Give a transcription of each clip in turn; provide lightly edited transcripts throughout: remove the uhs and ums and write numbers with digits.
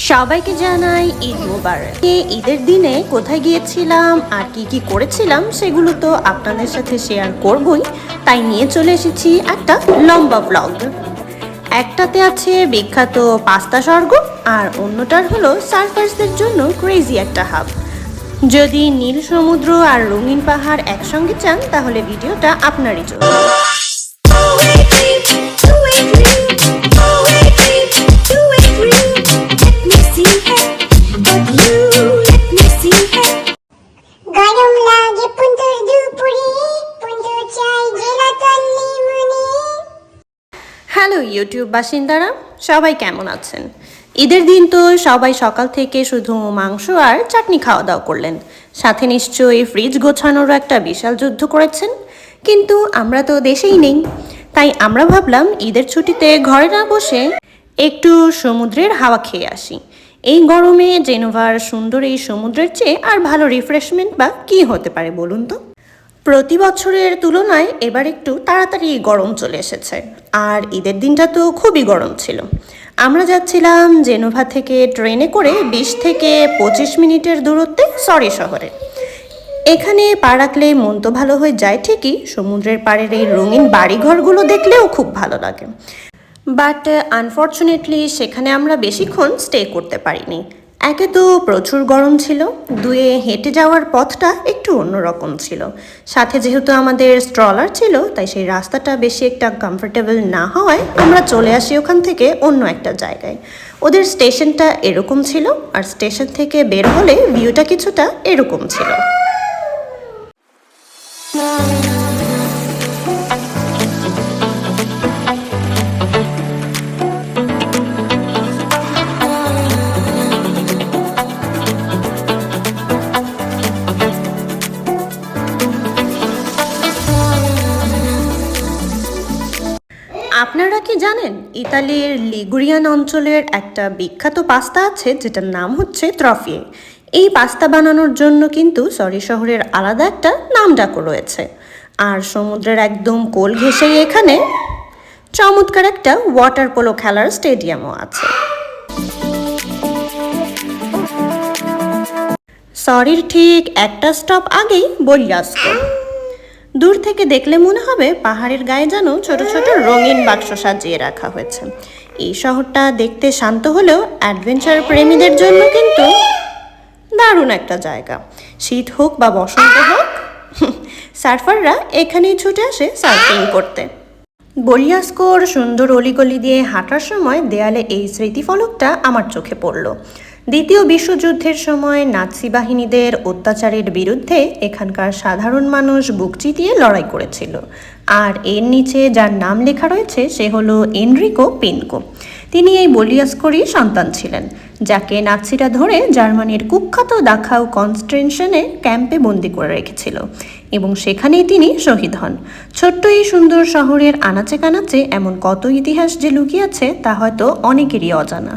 সবাইকে জানাই ঈদ মোবারক। ঈদের দিনে কোথায় গিয়েছিলাম আর কি করেছিলাম সেগুলো তো আপনাদের সাথে শেয়ার করবই, তাই নিয়ে চলে এসেছি একটা লম্বা ব্লগ। একটাতে আছে বিখ্যাত পাস্তা স্বর্গ আর অন্যটার হলো সার্ফার্সদের জন্য ক্রেজি একটা হাব। যদি নীল সমুদ্র আর রঙিন পাহাড় একসঙ্গে চান তাহলে ভিডিওটা আপনারই জন্য। হ্যালো ইউটিউব বাসিন্দারা, সবাই কেমন আছেন? ঈদের দিন তো সবাই সকাল থেকে শুধু মাংস আর চাটনি খাওয়া দাওয়া করলেন, সাথে নিশ্চয়ই ফ্রিজ গোছানোর একটা বিশাল যুদ্ধ করেছেন। কিন্তু আমরা তো দেশেই নেই, তাই আমরা ভাবলাম ঈদের ছুটিতে ঘরে না বসে একটু সমুদ্রের হাওয়া খেয়ে আসি। এই গরমে জেনোভার সুন্দর এই সমুদ্রের চেয়ে আর ভালো রিফ্রেশমেন্ট বা কী হতে পারে বলুন তো? প্রতি বছরের তুলনায় এবার একটু তাড়াতাড়ি গরম চলে এসেছে, আর ঈদের দিনটা তো খুবই গরম ছিল। আমরা যাচ্ছিলাম জেনোভা থেকে ট্রেনে করে 20 থেকে 25 মিনিটের দূরত্বে সরি শহরে। এখানে পা রাখলে মন তো ভালো হয়ে যায় ঠিকই, সমুদ্রের পাড়ের এই রঙিন বাড়িঘরগুলো দেখলেও খুব ভালো লাগে। বাট আনফর্চুনেটলি সেখানে আমরা বেশিক্ষণ স্টে করতে পারিনি। একে তো প্রচুর গরম ছিল, দুয়ে হেঁটে যাওয়ার পথটা একটু অন্যরকম ছিল, সাথে যেহেতু আমাদের স্ট্রলার ছিল তাই সেই রাস্তাটা বেশি একটা কমফোর্টেবল না হওয়ায় আমরা চলে আসি ওখান থেকে অন্য একটা জায়গায়। ওদের স্টেশনটা এরকম ছিল, আর স্টেশন থেকে বের হলে ভিউটা কিছুটা এরকম ছিল। আপনারা কি জানেন ইতালির লিগুরিয়ান অঞ্চলের একটা বিখ্যাত পাস্তা আছে যেটার নাম হচ্ছে ত্রফিয়ে। এই পাস্তা বানানোর জন্য কিন্তু সরি শহরের আলাদা একটা নামডাকও রয়েছে, আর সমুদ্রের একদম কোল ঘেঁষেই এখানে চমৎকার একটা ওয়াটার পোলো খেলার স্টেডিয়ামও আছে। সরির ঠিক একটা স্টপ আগেই বলিয়াস্কো। দূর থেকে দেখলে মনে হবে পাহাড়ের গায়ে যেন ছোট ছোট রঙিন বাক্স সাজিয়ে রাখা হয়েছে। এই শহরটা দেখতে শান্ত হলেও অ্যাডভেঞ্চার প্রেমীদের জন্য কিন্তু দারুণ একটা জায়গা। শীত হোক বা বসন্ত হোক, সার্ফাররা এখানেই ছুটে আসে সার্ফিং করতে। বলিয়াস্কোর সুন্দর অলিগলি দিয়ে হাঁটার সময় দেয়ালে এই স্মৃতিফলকটা আমার চোখে পড়ল। দ্বিতীয় বিশ্বযুদ্ধের সময় নাৎসি বাহিনীদের অত্যাচারের বিরুদ্ধে এখানকার সাধারণ মানুষ বুক চিতিয়ে লড়াই করেছিল, আর এর নিচে যার নাম লেখা রয়েছে সে হলো এনরিকো পিনকো। তিনি এই বলিয়াস্কোরই সন্তান ছিলেন, যাকে নাৎসিরা ধরে জার্মানির কুখ্যাত দাখাউ কনসেন্ট্রেশনে ক্যাম্পে বন্দি করে রেখেছিল, এবং সেখানেই তিনি শহীদ হন। ছোট্ট এই সুন্দর শহরের আনাচে কানাচে এমন কত ইতিহাস যে লুকিয়ে আছে তা হয়তো অনেকেরই অজানা।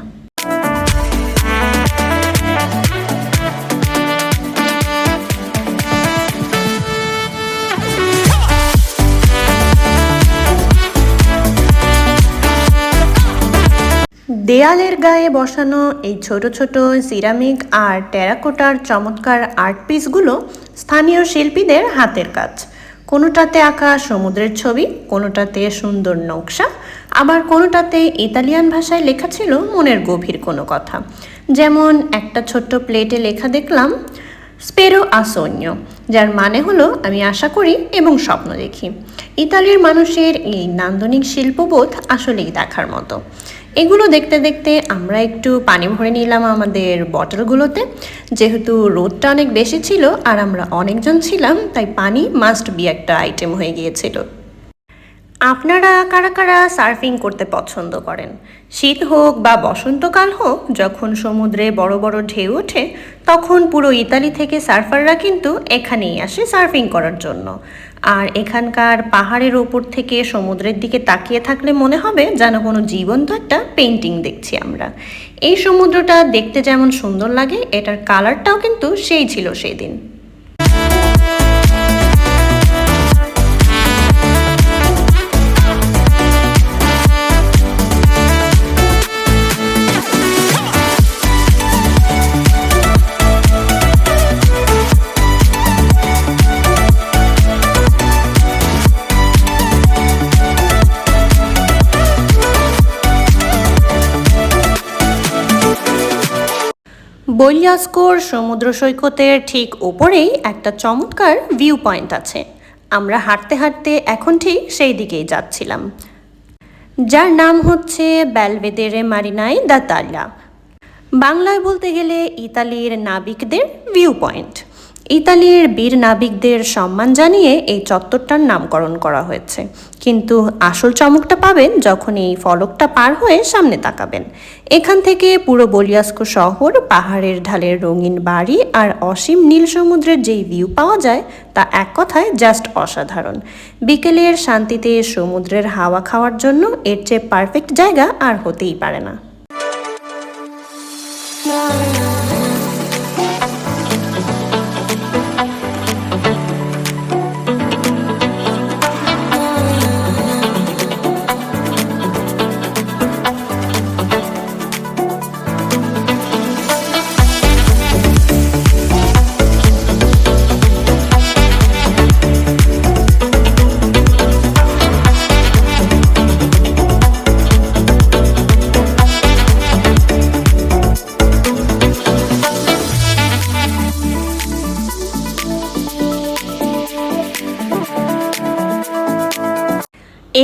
দেয়ালের গায়ে বসানো এই ছোট ছোট সিরামিক আর টেরাকোটার চমৎকার আর্ট পিসগুলো স্থানীয় শিল্পীদের হাতের কাজ। কোনোটাতে আঁকা সমুদ্রের ছবি, কোনোটাতে সুন্দর নকশা, আবার কোনোটাতে ইতালিয়ান ভাষায় লেখা ছিল মনের গভীর কোনো কথা। যেমন একটা ছোট্ট প্লেটে লেখা দেখলাম স্পেরো আসোন্য, যার মানে হলো আমি আশা করি এবং স্বপ্ন দেখি। ইতালির মানুষের এই নান্দনিক শিল্পবোধ আসলেই দেখার মতো। এগুলো দেখতে দেখতে আমরা একটু পানি ভরে নিলাম আমাদের বটলগুলোতে। যেহেতু রোদটা অনেক বেশি ছিল আর আমরা অনেকজন ছিলাম, তাই পানি মাস্ট বি একটা আইটেম হয়ে গিয়েছিল। আপনারা কারা কারা সার্ফিং করতে পছন্দ করেন? শীত হোক বা বসন্তকাল হোক, যখন সমুদ্রে বড় বড় ঢেউ ওঠে তখন পুরো ইতালি থেকে সার্ফাররা কিন্তু এখানেই আসে সার্ফিং করার জন্য। আর এখানকার পাহাড়ের ওপর থেকে সমুদ্রের দিকে তাকিয়ে থাকলে মনে হবে যেন কোনো জীবন্ত একটা পেন্টিং দেখছি আমরা। এই সমুদ্রটা দেখতে যেমন সুন্দর লাগে, এটার কালারটাও কিন্তু সেই ছিল সেই দিন। বলিয়াস্কোর সমুদ্র সৈকতের ঠিক উপরেই একটা চমৎকার ভিউ পয়েন্ট আছে। আমরা হাঁটতে হাঁটতে এখন ঠিক সেই দিকেই যাচ্ছিলাম, যার নাম হচ্ছে বেলভেদেরে মারিনাই দা তাগlia। বাংলায় বলতে গেলে ইতালির নাবিকদের ভিউ পয়েন্ট। ইতালির বীর নাবিকদের সম্মান জানিয়ে এই চত্বরটার নামকরণ করা হয়েছে। কিন্তু আসল চমকটা পাবেন যখন এই ফলকটা পার হয়ে সামনে তাকাবেন। এখান থেকে পুরো বলিয়াস্কো শহর, পাহাড়ের ঢালের রঙিন বাড়ি আর অসীম নীল সমুদ্রের যেই ভিউ পাওয়া যায় তা এক কথায় জাস্ট অসাধারণ। বিকেলের শান্তিতে সমুদ্রের হাওয়া খাওয়ার জন্য এর চেয়ে পারফেক্ট জায়গা আর হতেই পারে না।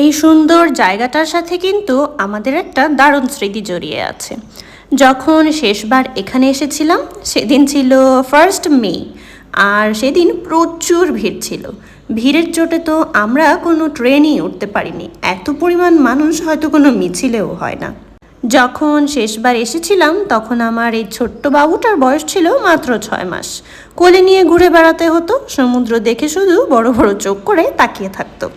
এই সুন্দর জায়গাটার সাথে কিন্তু আমাদের একটা দারুণ স্মৃতি জড়িয়ে আছে। যখন শেষবার এখানে এসেছিলাম সেদিন ছিল 1 মে, আর সেদিন প্রচুর ভিড় ছিল। ভিড়ের চোটে তো আমরা কোনো ট্রেনই উঠতে পারিনি, এত পরিমাণ মানুষ হয়তো কোনো মিছিলেও হয় না। যখন শেষবার এসেছিলাম তখন আমার এই ছোট্ট বাবুটার বয়স ছিল মাত্র 6 মাস। কোলে নিয়ে ঘুরে বেড়াতে হতো, সমুদ্র দেখে শুধু বড় বড় চোখ করে তাকিয়ে থাকতো।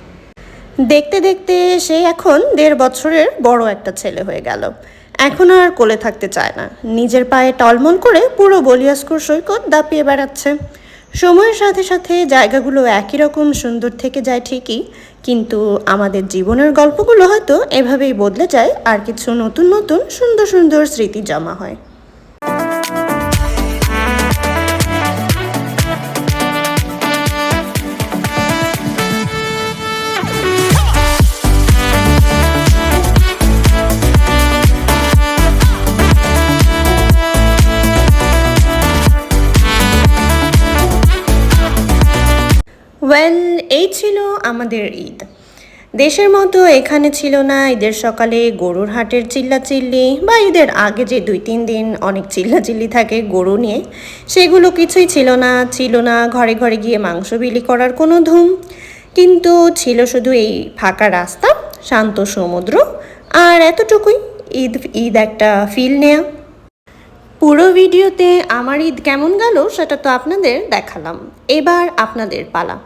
দেখতে দেখতে সে এখন 1.5 বছরের বড় একটা ছেলে হয়ে গেল। এখন আর কোলে থাকতে চায় না, নিজের পায়ে টলমল করে পুরো বলিয়াস্কোর সৈকত দাপিয়ে বেড়াচ্ছে। সময়ের সাথে সাথে জায়গাগুলো একই রকম সুন্দর থেকে যায় ঠিকই, কিন্তু আমাদের জীবনের গল্পগুলো হয়তো এভাবেই বদলে যায় আর কিছু নতুন নতুন সুন্দর সুন্দর স্মৃতি জমা হয়। এই ছিল আমাদের ঈদ। দেশের মতো এখানে ছিল না ঈদের সকালে গরুর হাটের চিল্লাচিল্লি, বা ঈদের আগে যে 2-3 দিন অনেক চিল্লাচিল্লি থাকে গরু নিয়ে, সেগুলো কিছুই ছিল না ঘরে ঘরে গিয়ে মাংস বিলি করার কোনো ধুম। কিন্তু ছিল শুধু এই ফাঁকা রাস্তা, শান্ত সমুদ্র, আর এতটুকুই। ঈদ একটা ফিল নেয়া। পুরো ভিডিওতে আমার ঈদ কেমন গেল সেটা তো আপনাদের দেখালাম, এবার আপনাদের পালা।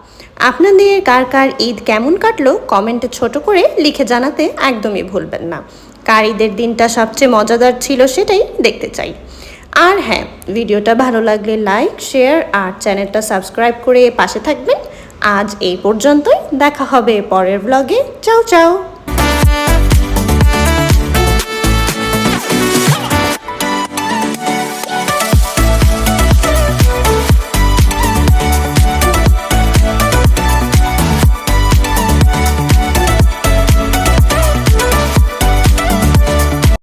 আপনাদের কার কার ঈদ কেমন কাটলো কমেন্টে ছোট করে লিখে জানাতে একদমই ভুলবেন না। কার ঈদের দিনটা সবচেয়ে মজাদার ছিল সেটাই দেখতে চাই। আর হ্যাঁ, ভিডিওটা ভালো লাগলে লাইক, শেয়ার আর চ্যানেলটা সাবস্ক্রাইব করে পাশে থাকবেন। আজ এই পর্যন্তই, দেখা হবে পরের ব্লগে। চাও চাও।